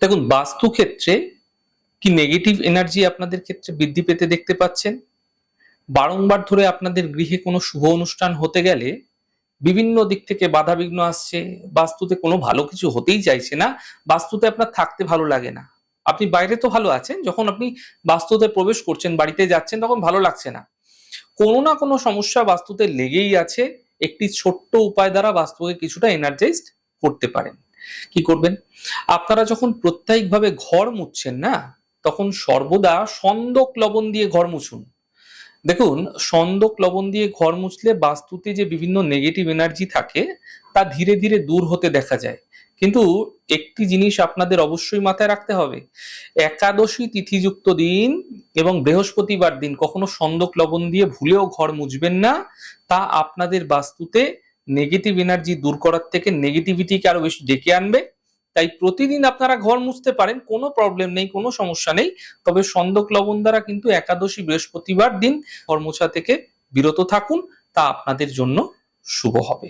দেখুন, বাস্তু ক্ষেত্রে কি নেগেটিভ এনার্জি আপনাদের ক্ষেত্রে বৃদ্ধি পেতে দেখতে পাচ্ছেন? বারংবার ধরে আপনাদের গৃহে কোনো শুভ অনুষ্ঠান হতে গেলে বিভিন্ন দিক থেকে বাধাবিঘ্ন আসছে, বাস্তুতে কোনো ভালো কিছু হতেই চাইছে না, বাস্তুতে আপনার থাকতে ভালো লাগে না। আপনি বাইরে তো ভালো আছেন, যখন আপনি বাস্তুতে প্রবেশ করছেন, বাড়িতে যাচ্ছেন, তখন ভালো লাগছে না। কোনো না কোনো সমস্যা বাস্তুতে লেগেই আছে। একটি ছোট্ট উপায় দ্বারা বাস্তুকে কিছুটা এনার্জাইজড করতে পারেন। কি করবেন? আপনারা যখন প্রত্যেকভাবে ঘর মুছছেন না, তখন সর্বদা সন্দক লবণ দিয়ে ঘর মুছুন। দেখুন, সন্দক লবণ দিয়ে ঘর মুছলে বাস্তুতে যে বিভিন্ন নেগেটিভ এনার্জি থাকে তা ধীরে ধীরে দূর হতে দেখা যায়। কিন্তু একটি জিনিস আপনাদের অবশ্যই মাথায় রাখতে হবে, একাদশী তিথিযুক্ত দিন এবং বৃহস্পতিবার দিন কখনো সন্দক লবণ দিয়ে ভুলেও ঘর মুছবেন না। তা আপনাদের বাস্তুতে নেগেটিভ এনার্জি দূর করার থেকে নেগেটিভিটিকে আরো বেশি ডেকে আনবে। তাই প্রতিদিন আপনারা ঘর মুছতে পারেন, কোনো প্রবলেম নেই, কোনো সমস্যা নেই। তবে সন্দক লবণ দ্বারা কিন্তু একাদশী বৃহস্পতিবার দিন ঘর মোছা থেকে বিরত থাকুন, তা আপনাদের জন্য শুভ হবে।